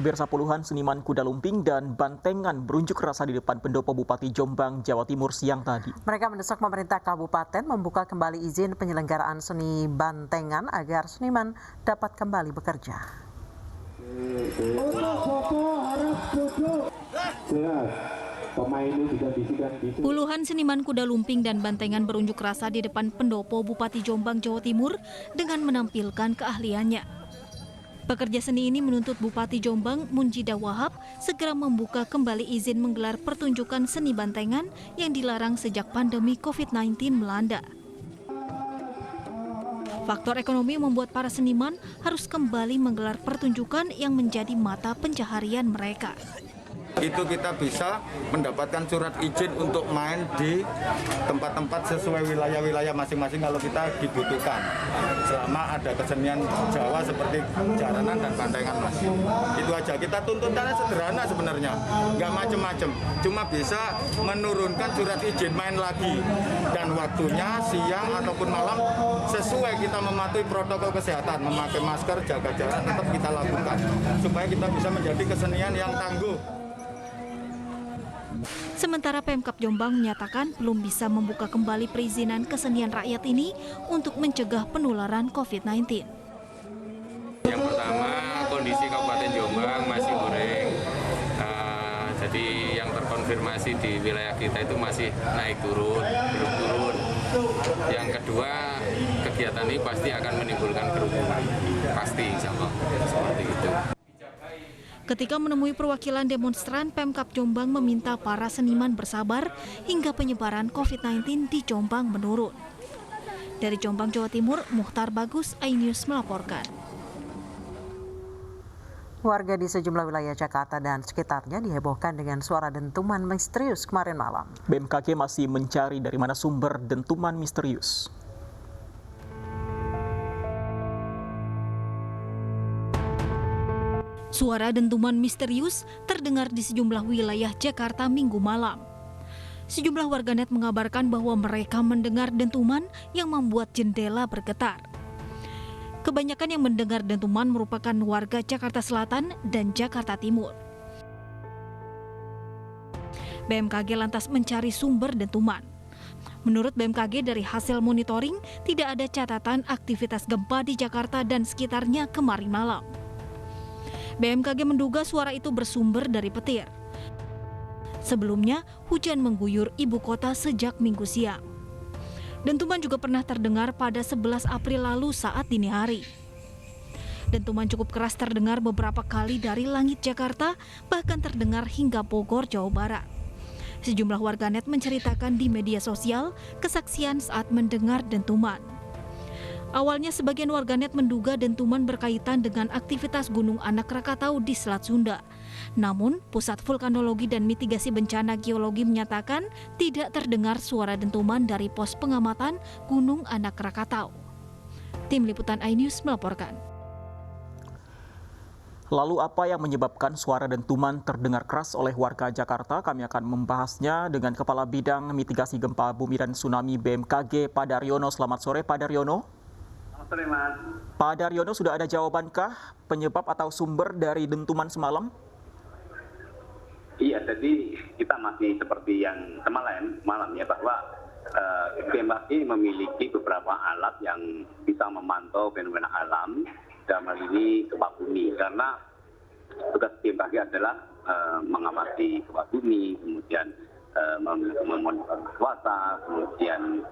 Pemirsa, puluhan seniman kuda lumping dan bantengan berunjuk rasa di depan pendopo Bupati Jombang, Jawa Timur siang tadi. Mereka mendesak pemerintah kabupaten membuka kembali izin penyelenggaraan seni bantengan agar seniman dapat kembali bekerja. Puluhan seniman kuda lumping dan bantengan berunjuk rasa di depan pendopo Bupati Jombang, Jawa Timur dengan menampilkan keahliannya. Pekerja seni ini menuntut Bupati Jombang, Munjida Wahab, segera membuka kembali izin menggelar pertunjukan seni bantengan yang dilarang sejak pandemi COVID-19 melanda. Faktor ekonomi membuat para seniman harus kembali menggelar pertunjukan yang menjadi mata pencaharian mereka. Itu kita bisa mendapatkan surat izin untuk main di tempat-tempat sesuai wilayah-wilayah masing-masing kalau kita dibutuhkan. Selama ada kesenian Jawa seperti jaranan dan bantengan, Mas. Itu aja, kita tuntutannya sederhana sebenarnya, nggak macem-macem. Cuma bisa menurunkan surat izin main lagi. Dan waktunya siang ataupun malam sesuai kita mematuhi protokol kesehatan, memakai masker, jaga jarak tetap kita lakukan. Supaya kita bisa menjadi kesenian yang tangguh. Sementara Pemkab Jombang menyatakan belum bisa membuka kembali perizinan kesenian rakyat ini untuk mencegah penularan COVID-19. Yang pertama, kondisi Kabupaten Jombang masih goreng. Jadi yang terkonfirmasi di wilayah kita itu masih naik turun, belum turun. Yang kedua, kegiatan ini pasti akan menimbulkan kerumunan. Pasti, sama seperti itu. Ketika menemui perwakilan demonstran, Pemkab Jombang meminta para seniman bersabar hingga penyebaran COVID-19 di Jombang menurun. Dari Jombang, Jawa Timur, Muhtar Bagus, iNews melaporkan. Warga di sejumlah wilayah Jakarta dan sekitarnya dihebohkan dengan suara dentuman misterius kemarin malam. BMKG masih mencari dari mana sumber dentuman misterius. Suara dentuman misterius terdengar di sejumlah wilayah Jakarta Minggu malam. Sejumlah warganet mengabarkan bahwa mereka mendengar dentuman yang membuat jendela bergetar. Kebanyakan yang mendengar dentuman merupakan warga Jakarta Selatan dan Jakarta Timur. BMKG lantas mencari sumber dentuman. Menurut BMKG, dari hasil monitoring tidak ada catatan aktivitas gempa di Jakarta dan sekitarnya kemarin malam. BMKG menduga suara itu bersumber dari petir. Sebelumnya, hujan mengguyur ibu kota sejak Minggu siang. Dentuman juga pernah terdengar pada 11 April lalu saat dini hari. Dentuman cukup keras terdengar beberapa kali dari langit Jakarta, bahkan terdengar hingga Bogor, Jawa Barat. Sejumlah warganet menceritakan di media sosial kesaksian saat mendengar dentuman. Awalnya sebagian warganet menduga dentuman berkaitan dengan aktivitas Gunung Anak Rakatau di Selat Sunda. Namun, Pusat Vulkanologi dan Mitigasi Bencana Geologi menyatakan tidak terdengar suara dentuman dari pos pengamatan Gunung Anak Rakatau. Tim Liputan iNews melaporkan. Lalu apa yang menyebabkan suara dentuman terdengar keras oleh warga Jakarta? Kami akan membahasnya dengan Kepala Bidang Mitigasi Gempa Bumi dan Tsunami BMKG, Pak Daryono. Selamat sore, Pak Daryono. Sore, Mas. Pak Daryono, sudah ada jawabankah penyebab atau sumber dari dentuman semalam? Iya, jadi kita masih seperti yang semalam ya, bahwa BMKG memiliki beberapa alat yang bisa memantau fenomena alam, dalam hal ini gempa bumi. Karena tugas BMKG adalah mengawasi gempa bumi, kemudian memonitor cuaca, kemudian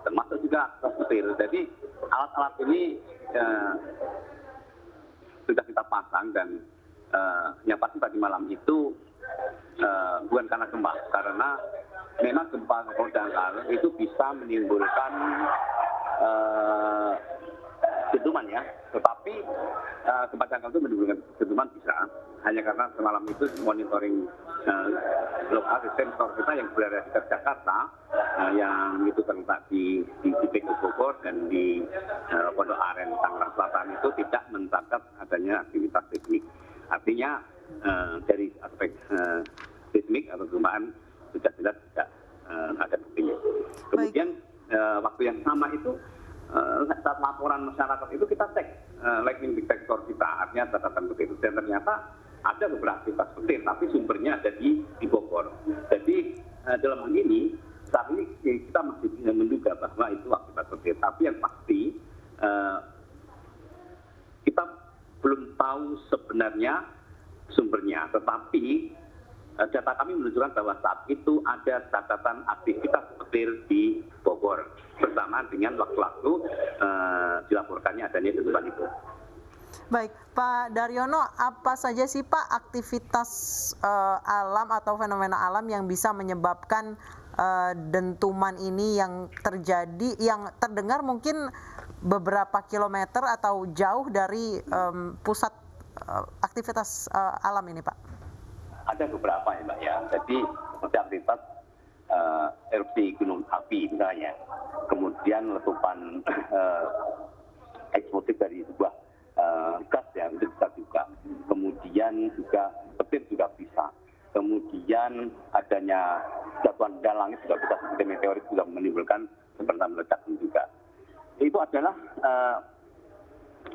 termasuk juga petir. Jadi alat-alat ini sudah kita pasang dan yang pasti tadi malam itu bukan karena gempa, karena memang gempa dangkal itu bisa menimbulkan dentuman ya, tetapi gempa dangkal itu menimbulkan dentuman bisa hanya karena semalam itu monitoring lokasi sensor kita yang berada di Jakarta, yang itu terletak di titik Bogor dan di Pondok Aren Tangerang Selatan itu tidak mencatat adanya aktivitas seismik. Artinya dari aspek seismik atau gempaan sudah jelas tidak ada buktinya. Kemudian waktu yang sama itu saat laporan masyarakat itu kita cek lightning detector kita, artinya catatan begitu, dan ternyata ada beberapa aktivitas petir, tapi sumbernya ada di Bogor. Jadi dalam hal ini saat ini kita masih menduga bahwa itu akibat petir, tapi yang pasti kita belum tahu sebenarnya sumbernya, tetapi data kami menunjukkan bahwa saat itu ada catatan aktivitas petir di Bogor bersamaan dengan waktu-waktu dilaporkannya adanya dentuman itu. Baik, Pak Daryono, apa saja sih Pak aktivitas alam atau fenomena alam yang bisa menyebabkan dentuman ini yang terjadi, yang terdengar mungkin beberapa kilometer atau jauh dari pusat aktivitas alam ini, Pak? Ada beberapa ya, Mbak ya. Jadi seperti aktivitas erupsi gunung api misalnya, kemudian letupan eksplosif dari sebuah gas ya, itu bisa juga. Kemudian juga petir juga bisa. Kemudian adanya jatuhan benda langit juga bisa, seperti meteorit juga menimbulkan seperti ledakan juga. Itu adalah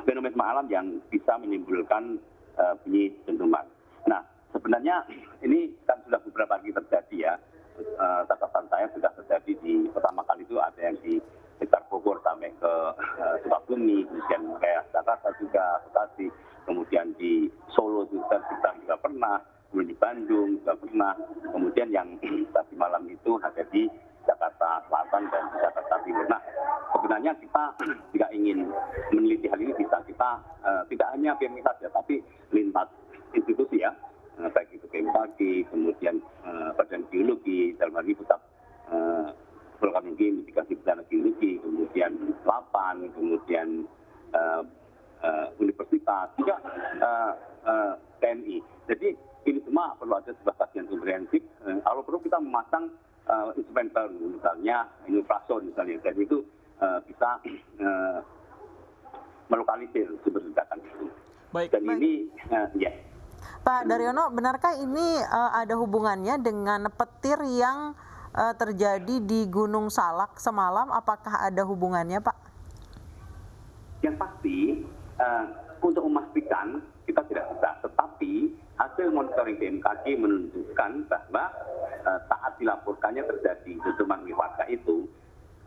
fenomena alam yang bisa menimbulkan bunyi dentuman. Nah, sebenarnya ini kan sudah beberapa kali terjadi ya. Catatan saya sudah terjadi di pertama kali itu ada yang di sekitar Bogor sampai ke Sukabumi, kemudian kayak Jakarta juga, Bekasi, kemudian di Solo juga pernah, kemudian di Bandung juga pernah, kemudian yang tadi malam itu ada di Jakarta Selatan dan Jakarta Timur. Nah, sebenarnya kita jika ingin meneliti hal ini bisa kita tidak hanya BMKG saja, tapi lintas institusi ya, baik itu BMKG, kemudian Badan Geologi, dalam hal ini Pusat Vulkanologi, Mitigasi Bencana Geologi, kemudian LAPAN, kemudian universitas, juga TNI. Jadi ini semua perlu ada sebuah kajian komprehensif. Kalau perlu kita memasang instrumen baru, misalnya infrasound misalnya, dan itu bisa melokalisir sumber ledakan itu. Baik. Dan ini, ya. Pak Daryono, benarkah ini ada hubungannya dengan petir yang terjadi di Gunung Salak semalam? Apakah ada hubungannya, Pak? Yang pasti, untuk memastikan kita tidak bisa, tetapi hasil monitoring BMKG menunjukkan bahwa saat dilaporkannya terjadi dentuman oleh warga itu,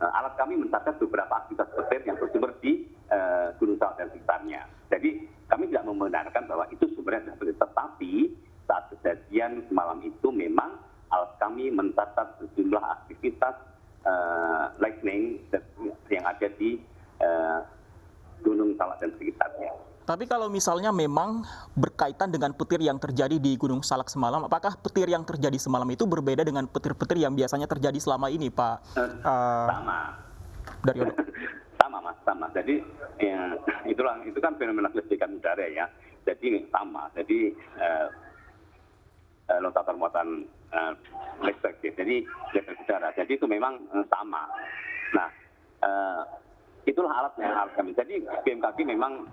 alat kami mencatat beberapa aktivitas petir yang bersumber di Gunung Salak dan sekitarnya. Jadi kami tidak membenarkan bahwa itu sumbernya adalah petir, tetapi saat kejadian semalam itu memang alat kami mencatat sejumlah aktivitas lightning yang ada di Gunung Salak dan sekitarnya. Tapi kalau misalnya memang berkaitan dengan petir yang terjadi di Gunung Salak semalam, apakah petir yang terjadi semalam itu berbeda dengan petir-petir yang biasanya terjadi selama ini, Pak? Sama. Daryono. Sama, Mas, sama. Jadi itu kan fenomena kelistrikan udara ya. Jadi sama. Jadi lompatan muatan listrik. Jadi listrik udara. Jadi itu memang sama. Nah, itulah alat kami. Jadi BMKG memang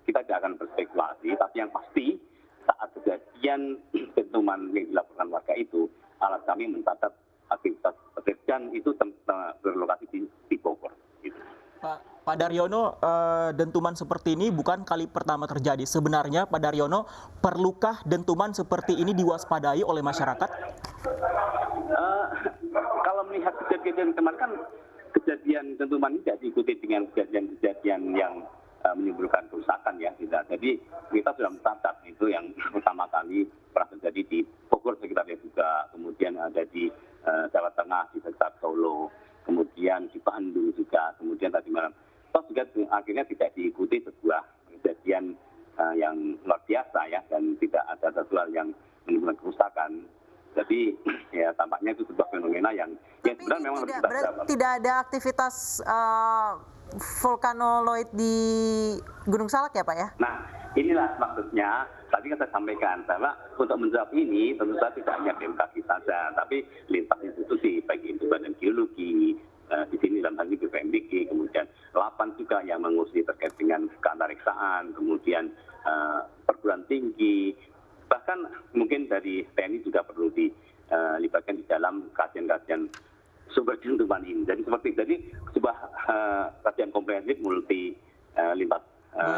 kita tidak akan berspekulasi, tapi yang pasti saat kejadian dentuman yang dilaporkan warga itu, alat kami mencatat aktivitas petir dan itu berlokasi di Bogor. Gitu. Pak Daryono, dentuman seperti ini bukan kali pertama terjadi. Sebenarnya, Pak Daryono, perlukah dentuman seperti ini diwaspadai oleh masyarakat? Kalau melihat kejadian kemarin kan, kejadian dentuman ini tidak diikuti dengan kejadian-kejadian yang menimbulkan kerusakan ya, tidak. Jadi kita sudah mencatat itu yang pertama kali pernah terjadi di Bogor sekitarnya juga, kemudian ada di Jawa Tengah di sekitar Solo, kemudian di Bandung juga, kemudian tadi malam. Toh juga akhirnya tidak diikuti sebuah kejadian yang luar biasa ya, dan tidak ada sesuatu yang menimbulkan kerusakan. Jadi ya tampaknya itu sebuah fenomena yang sebenarnya memang harus kita jawab. Tidak ada aktivitas vulkanoloid di Gunung Salak ya, Pak ya? Nah, inilah maksudnya tadi saya sampaikan bahwa untuk menjawab ini tentu saja tidak hanya BMKG saja, tapi lintas institusi baik itu Badan Geologi, di sini dalam hal ini BPMBG, kemudian LAPAN juga yang mengurusi terkait dengan keantariksaan, kemudian perguruan tinggi, bahkan mungkin dari TNI juga perlu dilibatkan di dalam kajian-kajian sumber dentuman ini. Jadi seperti sebuah kajian komprehensif multi lintas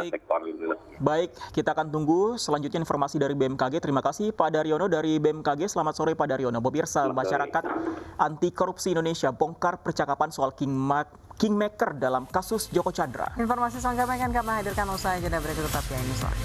sektor itu. Baik, kita akan tunggu selanjutnya informasi dari BMKG. Terima kasih Pak Daryono dari BMKG. Selamat sore Pak Daryono. Pemirsa, masyarakat anti korupsi Indonesia bongkar percakapan soal kingmaker dalam kasus Joko Chandra. Informasi selengkapnya akan kami hadirkan usai jeda berikut, tetap ya ini sore.